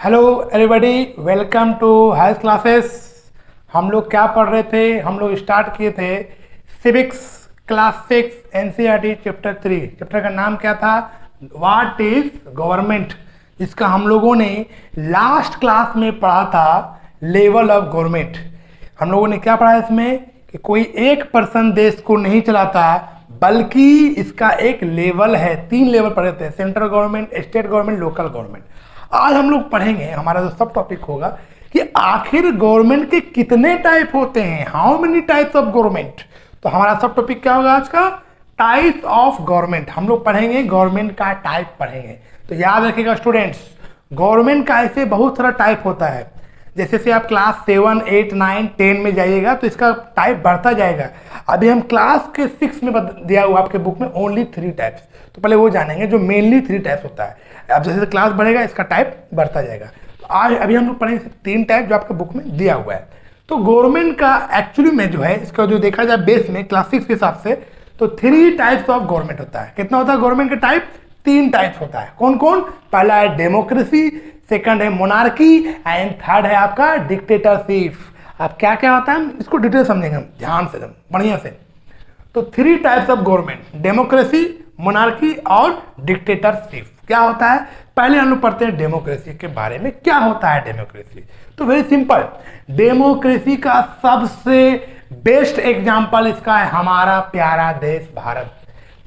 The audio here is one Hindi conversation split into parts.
Hello everybody, welcome to high classes. हम लोग क्या पढ़ रहे थे? हम लोग स्टार्ट किए थे civics class 6 NCERT chapter 3। Chapter का नाम क्या था? What is government. इसका हम लोगों ने लास्ट क्लास में पढ़ा था लेवल ऑफ गवर्नमेंट। हम लोगों ने क्या पढ़ा इसमें कि कोई एक पर्सन देश को नहीं चलाता, बल्कि इसका एक लेवल है। 3 लेवल पढ़े थे, central government, state government, local government. आज हम लोग पढ़ेंगे, हमारा जो सब टॉपिक होगा कि आखिर गवर्नमेंट के कितने टाइप होते हैं, how many types of government. तो हमारा सब टॉपिक क्या होगा आज का? Types of government. हम लोग पढ़ेंगे गवर्नमेंट का टाइप पढ़ेंगे। तो याद रखिएगा स्टूडेंट्स, गवर्नमेंट का ऐसे बहुत सारा टाइप होता है। जैसे से आप क्लास 7, 8, 9, 10 में जाइएगा तो इसका टाइप बढ़ता जाएगा। अभी हम क्लास के 6 में दिया हुआ आपके बुक में ओनली 3 टाइप्स। तो पहले वो जानेंगे जो मेनली 3 टाइप्स होता है। अब जैसे क्लास बढ़ेगा इसका टाइप बढ़ता जाएगा। तो आज अभी हम लोग पढ़ेंगे 3 टाइप जो आपके बुक में दिया हुआ है। तो गवर्नमेंट का एक्चुअली में जो है, इसका जो देखा जाए बेस में क्लास 6 के हिसाब से, तो 3 टाइप्स ऑफ गवर्नमेंट होता है। कितना होता है गवर्नमेंट का टाइप? 3 टाइप्स होता है। कौन कौन? पहला है डेमोक्रेसी, सेकंड है मोनार्की, एंड थर्ड है आपका डिक्टेटरशिप। अब क्या क्या होता है इसको डिटेल समझेंगे हम ध्यान से, बढ़िया से। तो 3 types of government, democracy, monarchy और डिक्टेटरशिप। क्या होता है? पहले हम लोग पढ़ते हैं डेमोक्रेसी के बारे में। क्या होता है डेमोक्रेसी? तो वेरी सिंपल, डेमोक्रेसी का सबसे बेस्ट एग्जांपल इसका है हमारा प्यारा देश भारत।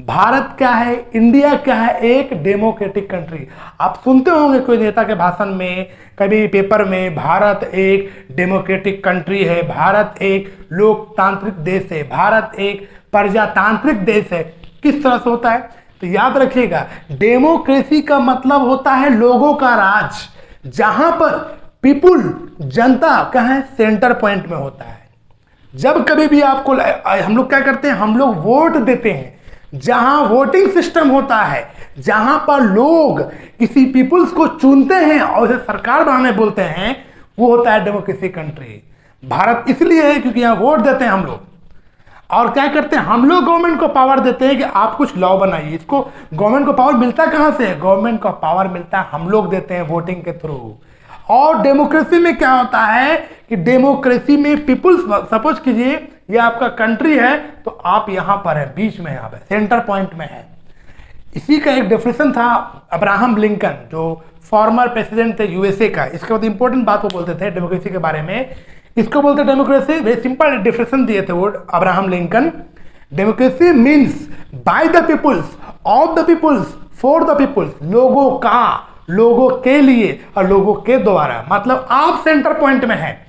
भारत क्या है, इंडिया क्या है? एक डेमोक्रेटिक कंट्री। आप सुनते होंगे कोई नेता के भाषण में, कभी पेपर में, भारत एक डेमोक्रेटिक कंट्री है, भारत एक लोकतांत्रिक देश है, भारत एक प्रजातांत्रिक देश है। किस तरह से होता है? तो याद रखिएगा, डेमोक्रेसी का मतलब होता है लोगों का राज, जहां पर पीपुल, जनता क्या है, सेंटर पॉइंट में होता है। जब कभी भी आपको, हम लोग क्या करते हैं, हम लोग वोट देते हैं। जहां वोटिंग सिस्टम होता है, जहां पर लोग किसी पीपुल्स को चुनते हैं और उसे सरकार बनाने बोलते हैं, वो होता है डेमोक्रेसी कंट्री। भारत इसलिए है क्योंकि यहां वोट देते हैं हम लोग। और क्या करते हैं हम लोग? गवर्नमेंट को पावर देते हैं कि आप कुछ लॉ बनाइए। इसको गवर्नमेंट को पावर मिलता कहां से? गवर्नमेंट को पावर मिलता है हम लोग देते हैं वोटिंग के थ्रू। और डेमोक्रेसी में क्या होता है कि डेमोक्रेसी में पीपुल्स, सपोज कीजिए ये आपका कंट्री है, तो आप यहां पर है, बीच में, यहां पर सेंटर पॉइंट में है। इसी का एक डेफिनेशन था अब्राहम लिंकन, जो फॉर्मर प्रेसिडेंट थे यूएसए का। इसके बाद इंपॉर्टेंट बात वो बोलते थे डेमोक्रेसी के बारे में। इसको बोलते डेमोक्रेसी, वेरी सिंपल डेफिनेशन दिए थे वो Abraham Lincoln. Democracy means by the peoples, of the peoples, for the peoples. लोगों का, लोगों के लिए और लोगों के द्वारा। मतलब आप सेंटर पॉइंट में हैं।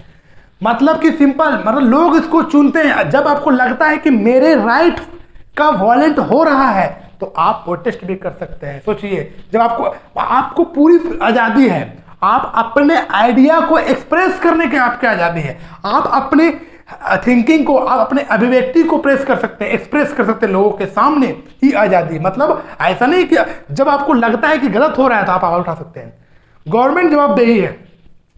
मतलब कि सिंपल, मतलब लोग इसको चुनते हैं। जब आपको लगता है कि मेरे राइट का वॉलेंट हो रहा है, तो आप प्रोटेस्ट भी कर सकते हैं। सोचिए, जब आपको पूरी आजादी है, आप अपने आइडिया को एक्सप्रेस करने की आपकी आजादी है। आप अपने थिंकिंग को, आप अपने अभिव्यक्ति को प्रेस कर सकते हैं, एक्सप्रेस कर सकते हैं लोगों के सामने, ही आजादी। मतलब ऐसा नहीं कि जब आपको लगता है कि गलत हो रहा है तो आप आवाज उठा सकते हैं। गवर्नमेंट जवाबदेही है।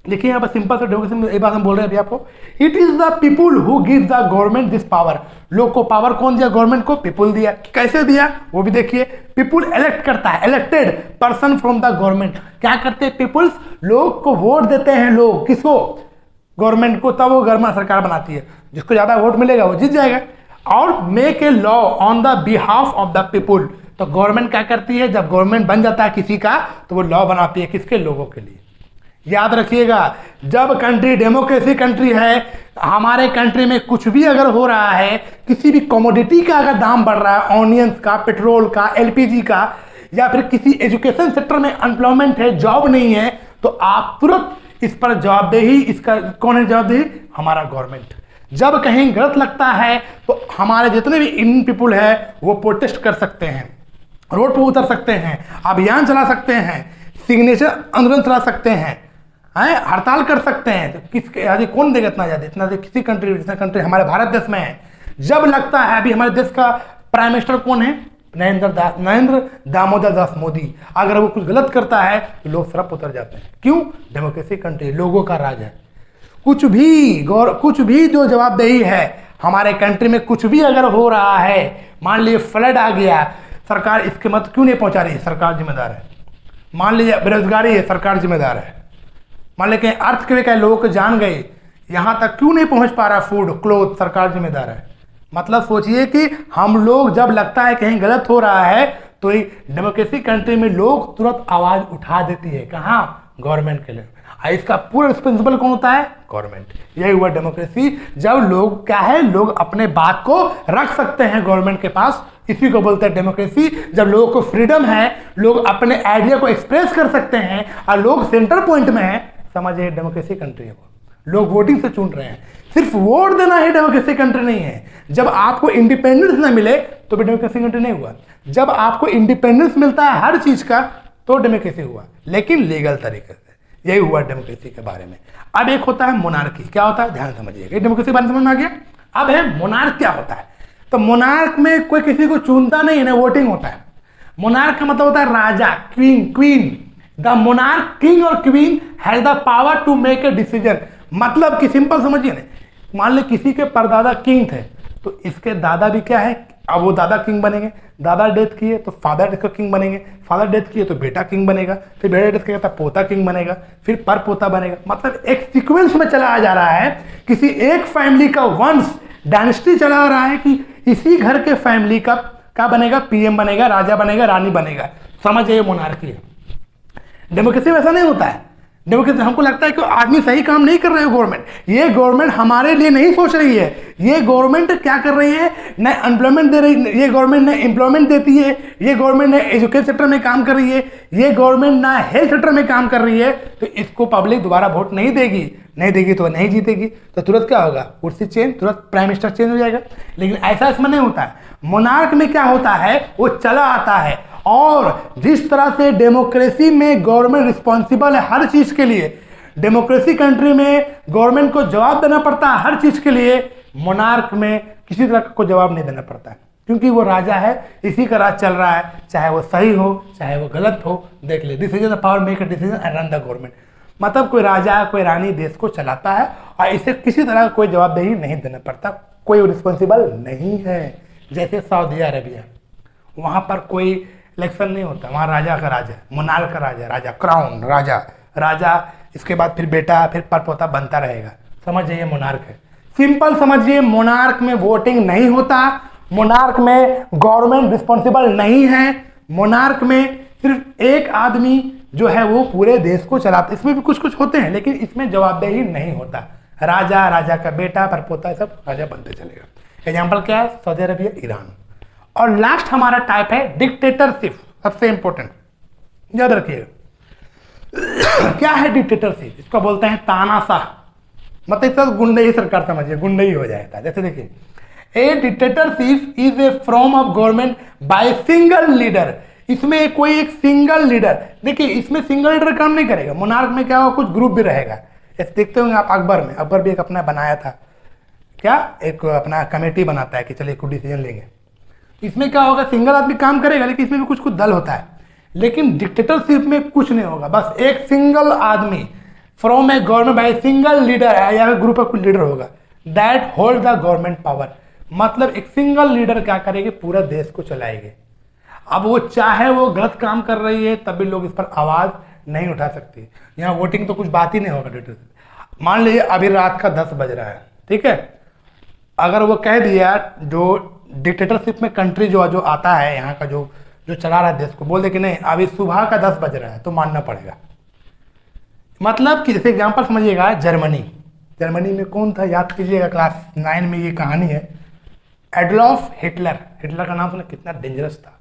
देखिए यहाँ पर सिंपल सा डेमोक्रेसी में ये बात हम बोल रहे हैं अभी आपको। It is the people who give the government this power. लोग को पावर कौन दिया? गवर्नमेंट को पीपुल दिया। कैसे दिया वो भी देखिए। पीपुल इलेक्ट करता है, elected person from the government. क्या करते हैं पीपुल्स? लोग को वोट देते हैं। लोग किसको? गवर्नमेंट को। तब वो गवर्नमेंट सरकार बनाती है। जिसको ज्यादा वोट मिलेगा वो जीत जाएगा। और make a law on the behalf of the people. तो गवर्नमेंट क्या करती है? जब गवर्नमेंट बन जाता है किसी का, तो वो लॉ बनाती है किसके? लोगों के लिए। याद रखिएगा, जब कंट्री डेमोक्रेसी कंट्री है, हमारे कंट्री में कुछ भी अगर हो रहा है, किसी भी कमोडिटी का अगर दाम बढ़ रहा है, ऑनियंस का, पेट्रोल का, एलपीजी का, या फिर किसी एजुकेशन सेक्टर में अनएम्प्लॉयमेंट है, जॉब नहीं है, तो आप तुरंत इस पर जवाबदेही, इसका कौन है जवाबदेही? हमारा गवर्नमेंट। जब कहीं गलत लगता है तो हमारे जितने भी इंडियन पीपुल है वो प्रोटेस्ट कर सकते हैं, रोड पर उतर सकते हैं, अभियान चला सकते हैं, सिग्नेचर आंदोलन चला सकते हैं, हड़ताल कर सकते हैं। तो किसके आजादी कौन देगा? इतना आजादी, इतना किसी कंट्री, जितना कंट्री हमारे भारत देश में है। जब लगता है, अभी हमारे देश का प्राइम मिनिस्टर कौन है? नरेंद्र दामोदर दास मोदी। अगर वो कुछ गलत करता है तो लोग सड़क उतर जाते हैं। क्यों? डेमोक्रेसी कंट्री, लोगों का राज है। कुछ भी जो जवाबदेही है हमारे कंट्री में, कुछ भी अगर हो रहा है, मान लीजिए फ्लड आ गया, सरकार इसके मत क्यों नहीं पहुंचा रही? सरकार जिम्मेदार है। मान लीजिए बेरोजगारी है, सरकार जिम्मेदार है। मान लें कि अर्थक्वेक है, लोगों के जान गए, यहाँ तक क्यों नहीं पहुंच पा रहा फूड, क्लोथ, सरकार जिम्मेदार है। मतलब सोचिए कि हम लोग जब लगता है कहीं गलत हो रहा है तो डेमोक्रेसी कंट्री में लोग तुरंत आवाज उठा देती है, कहाँ, गवर्नमेंट के लिए। इसका पूरा रिस्पॉन्सिबल कौन होता है, गवर्नमेंट। यही हुआ डेमोक्रेसी, जब लोग क्या है, लोग अपने बात को रख सकते हैं गवर्नमेंट के पास, इसी को बोलते हैं डेमोक्रेसी। जब लोगों को फ्रीडम है, लोग अपने आइडिया को एक्सप्रेस कर सकते हैं और लोग सेंटर पॉइंट में है, समझिए डेमोक्रेसी कंट्री है वो। लोग वोटिंग से चुन रहे हैं, सिर्फ वोट देना ही डेमोक्रेसी कंट्री नहीं है। जब आपको इंडिपेंडेंस ना मिले तो भी डेमोक्रेसी कंट्री नहीं हुआ। जब आपको इंडिपेंडेंस मिलता है हर चीज का तो डेमोक्रेसी हुआ, लेकिन लीगल तरीके से। यही हुआ डेमोक्रेसी के बारे में। अब एक होता है मोनार्की, क्या होता है, ध्यान समझिएगा, डेमोक्रेसी के बारे में समझ में आ गया। अब है मोनार्क, क्या होता है। तो मोनार्क में कोई किसी को चुनता नहीं है ना, वोटिंग होता है। मोनार्क का मतलब होता है राजा, क्वीन। द मोनार्क, किंग और queen has the power to make a decision. मतलब कि सिंपल समझिए ना, मान ली किसी के परदादा किंग थे तो इसके दादा भी क्या है, अब वो दादा किंग बनेंगे। दादा डेथ किए तो फादर इसका किंग बनेंगे, फादर डेथ किए तो बेटा किंग बनेगा, फिर बेटा डेथ किया तो पोता किंग बनेगा, फिर पर पोता बनेगा। मतलब एक सीक्वेंस में चला जा रहा है, किसी एक फैमिली का वंश, डायनेस्टी चला आ रहा है कि इसी घर के फैमिली का क्या बनेगा, पीएम बनेगा, राजा बनेगा, रानी बनेगा। समझ जाइए मोनार्की है। डेमोक्रेसी में ऐसा नहीं होता है। डेमोक्रेसी हमको लगता है कि आदमी सही काम नहीं कर रहे हो, गवर्नमेंट, ये गवर्नमेंट हमारे लिए नहीं सोच रही है। ये गवर्नमेंट क्या कर रही है, न एम्प्लॉयमेंट दे रही है, ये गवर्नमेंट ने एम्प्लॉयमेंट देती है, ये गवर्नमेंट ने एजुकेशन सेक्टर में काम कर रही है, ये गवर्नमेंट ना हेल्थ सेक्टर में काम कर रही है। तो इसको पब्लिक दोबारा वोट नहीं देगी तो नहीं जीतेगी, तो तुरंत क्या होगा, कुर्सी चेंज, तुरंत प्राइम मिनिस्टर चेंज हो जाएगा। लेकिन ऐसा इसमें नहीं होता है। मोनार्क में क्या होता है, वो चला आता है, और जिस तरह से डेमोक्रेसी में गवर्नमेंट रिस्पॉन्सिबल है हर चीज के लिए, डेमोक्रेसी कंट्री में गवर्नमेंट को जवाब देना पड़ता है हर चीज के लिए, मोनार्क में किसी तरह को जवाब नहीं देना पड़ता है, क्योंकि वो राजा है, इसी का राज चल रहा है, चाहे वो सही हो चाहे वो गलत हो। देख ले, this is the power make a decision and run the government. मतलब कोई राजा कोई रानी देश को चलाता है और इसे किसी तरह कोई जवाबदेही नहीं देना पड़ता, कोई रिस्पॉन्सिबल नहीं है। जैसे सऊदी अरेबिया, वहां पर कोई इलेक्शन नहीं होता, वहां राजा का राजा, मोनार्क का राजा, क्राउन राजा, इसके बाद फिर बेटा, फिर परपोता बनता रहेगा। समझ जाइए मोनार्क है। सिंपल समझिए, मोनार्क में वोटिंग नहीं होता, मोनार्क में गवर्नमेंट रिस्पॉन्सिबल नहीं है, मोनार्क में सिर्फ एक आदमी जो है वो पूरे देश को चलाता। इसमें भी कुछ कुछ होते हैं लेकिन इसमें जवाबदेही नहीं होता। राजा का बेटा, परपोता, सब राजा बनते चलेगा। एग्जाम्पल क्या है, सऊदी अरबिया, ईरान। और लास्ट हमारा टाइप है डिक्टेटरशिप, सबसे इंपॉर्टेंट, याद रखिएगा। क्या है डिक्टेटरशिप, इसको बोलते हैं तानाशाह। मतलब गुंडई सरकार, समझिए गुंडई हो जाएगा। जैसे देखिए, a dictatorship is a form of government by single leader. इसमें कोई एक सिंगल लीडर, देखिए इसमें सिंगल लीडर काम नहीं करेगा। मोनार्क में क्या होगा, कुछ ग्रुप भी रहेगा। जैसे देखते होंगे आप अकबर में, अकबर भी एक अपना बनाया था, क्या एक अपना कमेटी बनाता है कि चलिए कुछ डिसीजन लेंगे। इसमें क्या होगा, सिंगल आदमी काम करेगा लेकिन इसमें भी कुछ दल होता है। लेकिन डिक्टेटरशिप में कुछ नहीं होगा, बस एक सिंगल आदमी from A government by single leader है या ग्रुप ऑफ लीडर होगा, that hold the government power. मतलब एक सिंगल लीडर क्या करेगी, पूरा देश को चलाएगी। अब वो चाहे वो गलत काम कर रही है तब भी लोग इस पर आवाज नहीं उठा सकती। यहाँ वोटिंग तो कुछ बात ही नहीं होगा डिक्टेटरशिप। मान लीजिए अभी रात का 10 बज रहा है, ठीक है, अगर वो कह दिया, जो डिक्टेटरशिप में कंट्री जो आता है यहाँ का जो चला रहा है देश को, बोल दे कि नहीं अभी सुबह का 10 बज रहा है, तो मानना पड़ेगा। मतलब कि जैसे एग्जांपल समझिएगा, जर्मनी में कौन था, याद कीजिएगा, क्लास 9 में ये कहानी है। एडोल्फ हिटलर का नाम सुना, कितना डेंजरस था।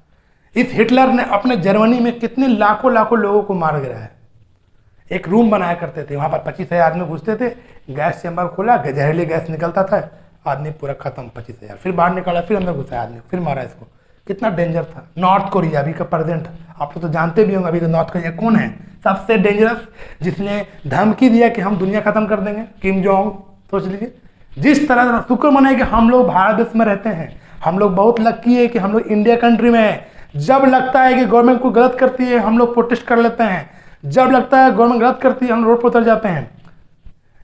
इस हिटलर ने अपने जर्मनी में कितने लाखों लोगों को मार गिराया है। एक रूम बनाया करते थे, वहां पर 25,000 आदमी घुसते थे, गैस चैम्बर खोला, जहरीली गैस निकलता था, आदमी पूरा खत्म, 25,000। फिर बाहर निकाला, फिर अंदर घुसाया आदमी, फिर मारा इसको। कितना डेंजर था। नॉर्थ कोरिया अभी का प्रेजेंट, आप लोग तो जानते भी होंगे अभी का नॉर्थ कोरिया कौन है, सबसे डेंजरस, जिसने धमकी दिया कि हम दुनिया खत्म कर देंगे, किम जोंग। सोच लीजिए, जिस तरह शुक्र मनाए कि हम लोग भारत देश में रहते हैं, हम लोग बहुत लकी है कि हम लोग इंडिया कंट्री में हैं। जब लगता है कि गवर्नमेंट को गलत करती है हम लोग प्रोटेस्ट कर लेते हैं, जब लगता है गवर्नमेंट गलत करती है हम रोड पर उतर जाते हैं।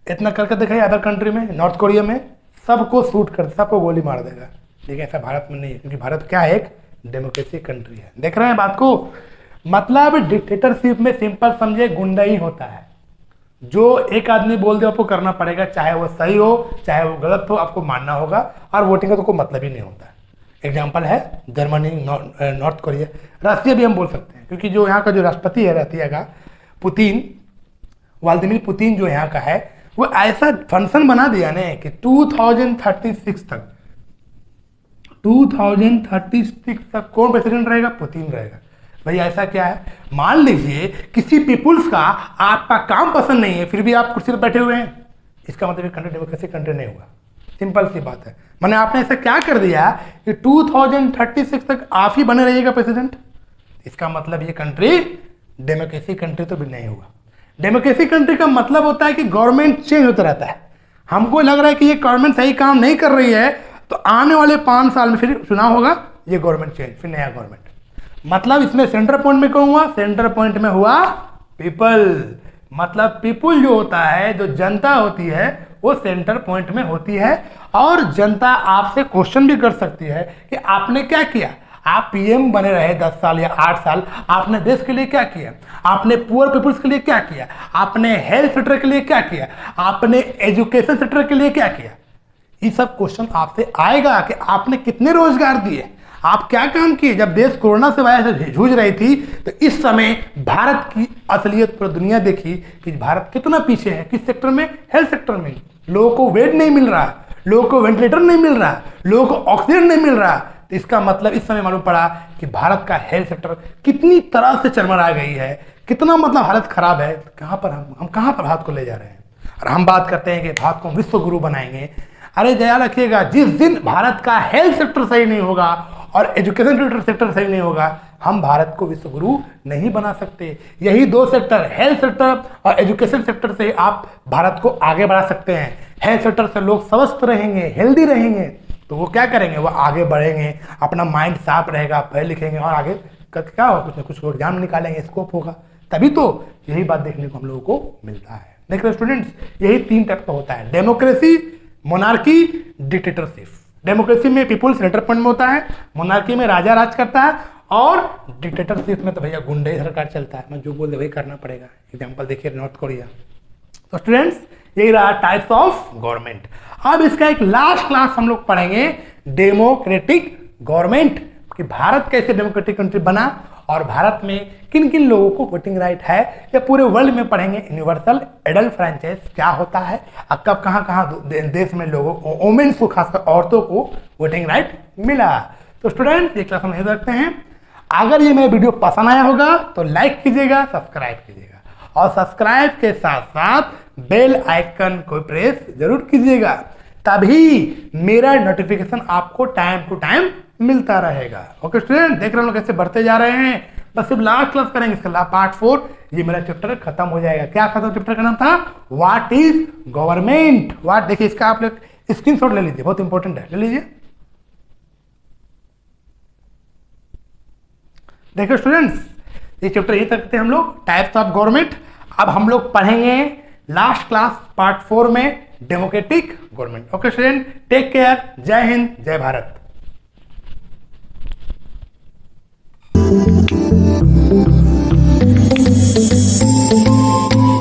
इतना करके दिखाइए अदर कंट्री में, नॉर्थ कोरिया में सबको शूट कर, सबको गोली मार देगा। लेकिन ऐसा भारत में नहीं है, क्योंकि भारत क्या है, एक डेमोक्रेसी कंट्री है। देख रहे हैं बात को। मतलब डिक्टेटरशिप में सिंपल समझे गुंडई होता है, जो एक आदमी बोल दे आपको करना पड़ेगा, चाहे वो सही हो चाहे वो गलत हो, आपको मानना होगा। और वोटिंग का तो कोई मतलब ही नहीं होता। एग्जाम्पल है जर्मनी, नॉर्थ कोरिया, रसिया भी हम बोल सकते हैं, क्योंकि जो यहाँ का जो राष्ट्रपति है रसिया का, पुतिन, व्लादिमीर पुतिन जो यहाँ का है, वो ऐसा फंक्शन बना दिया ने कि 2036 तक कौन प्रेसिडेंट रहेगा? पुतिन रहेगा। भाई ऐसा क्या है? मान लीजिए किसी पीपुल्स का आपका काम पसंद नहीं है, फिर भी आप कुर्सी पर बैठे हुए हैं, इसका मतलब कंट्री डेमोक्रेसी कंट्री नहीं होगा। सिंपल सी बात है। मैंने आपने ऐसा क्या कर दिया कि 2036 तक आप ही बने रहिएगा प्रेसिडेंट, इसका मतलब ये कंट्री डेमोक्रेसी कंट्री तो भी नहीं होगा। डेमोक्रेसी कंट्री का मतलब होता है कि गवर्नमेंट चेंज होता रहता है। हमको लग रहा है कि ये गवर्नमेंट सही काम नहीं कर रही है, तो आने वाले 5 साल में फिर चुनाव होगा, ये गवर्नमेंट चेंज, फिर नया गवर्नमेंट। मतलब इसमें सेंटर पॉइंट में कौन हुआ? सेंटर पॉइंट में हुआ पीपल। मतलब पीपल जो होता है, जो जनता होती है, वो सेंटर पॉइंट में होती है। और जनता आपसे क्वेश्चन भी कर सकती है कि आपने क्या किया? आप पीएम बने रहे 10 साल या 8 साल, आपने देश के लिए क्या किया? आपने पुअर पीपल्स के लिए क्या किया? आपने हेल्थ सेक्टर के लिए क्या किया? आपने एजुकेशन सेक्टर के लिए क्या किया? ये सब क्वेश्चन आपसे आएगा कि आपने कितने रोजगार दिए, आप क्या काम किए। जब देश कोरोना से वायरस से जूझ रही थी, तो इस समय भारत की असलियत पर दुनिया देखी कि भारत कितना पीछे है। किस सेक्टर में? हेल्थ सेक्टर में। लोगों को बेड नहीं मिल रहा, लोगों को वेंटिलेटर नहीं मिल रहा, लोगों को ऑक्सीजन नहीं मिल रहा। तो इसका मतलब इस समय मालूम पड़ा कि भारत का हेल्थ सेक्टर कितनी तरह से चरमरा गई है, कितना मतलब हालत खराब है। कहां पर हम कहां पर भारत को ले जा रहे हैं? और हम बात करते हैं कि भारत को विश्व गुरु बनाएंगे। अरे जया रखिएगा, जिस दिन भारत का हेल्थ सेक्टर सही नहीं होगा और एजुकेशन सेक्टर सही नहीं होगा, हम भारत को विश्व गुरु नहीं बना सकते। यही 2 सेक्टर, हेल्थ सेक्टर और एजुकेशन सेक्टर से आप भारत को आगे बढ़ा सकते हैं। हेल्थ सेक्टर से लोग स्वस्थ रहेंगे, हेल्दी रहेंगे, तो वो क्या करेंगे? वो आगे बढ़ेंगे, अपना माइंड साफ रहेगा, पढ़े लिखेंगे और आगे क्या होगा? कुछ ना कुछ एग्जाम निकालेंगे, स्कोप होगा। तभी तो यही बात देखने को हम लोगों को मिलता है। देख रहे स्टूडेंट्स, यही 3 टाइप का होता है: डेमोक्रेसी, मोनार्की, डिक्टेटरशिप। डेमोक्रेसी में पीपुल सेंटर पॉइंट में होता है, मोनार्की में राजा राज करता है, और डिक्टेटरशिप में तो भैया गुंडे सरकार चलता है। मैं जो बोल दे वही करना पड़ेगा। एग्जाम्पल देखिए नॉर्थ कोरिया। तो स्टूडेंट्स, यही रहा टाइप्स ऑफ गवर्नमेंट। अब इसका एक लास्ट क्लास हम लोग पढ़ेंगे, डेमोक्रेटिक गवर्नमेंट, कि भारत कैसे डेमोक्रेटिक कंट्री बना और भारत में किन किन लोगों को वोटिंग राइट है, या पूरे वर्ल्ड में पढ़ेंगे यूनिवर्सल एडल्ट फ्रेंचाइज क्या होता है, कब कहाँ देश में लोगों वोमेन्स को, खासकर औरतों को वोटिंग राइट मिला। तो स्टूडेंट, ये क्लास हम यही रखते हैं। अगर ये मेरा वीडियो पसंद आया होगा तो लाइक कीजिएगा, सब्सक्राइब कीजिएगा, और सब्सक्राइब के साथ साथ बेल आइकन को प्रेस जरूर कीजिएगा, तभी मेरा नोटिफिकेशन आपको टाइम टू टाइम मिलता रहेगा। ओके स्टूडेंट, देख रहे हैं लोग कैसे बढ़ते जा रहे हैं। बस सिर्फ लास्ट क्लास करेंगे, इसका पार्ट 4 ये मेरा चैप्टर खत्म हो जाएगा। क्या खत्म? चैप्टर का नाम था व्हाट इज गवर्नमेंट। व्हाट, देखिए इसका आप लोग स्क्रीनशॉट ले लीजिए, बहुत इंपॉर्टेंट है, ले लीजिए। देखिए स्टूडेंट्स, ये चैप्टर यही तक थे हम लोग, टाइप्स ऑफ गवर्नमेंट। अब हम लोग पढ़ेंगे लास्ट क्लास पार्ट 4 में democratic government. Okay student, take care, जय हिंद, जय भारत।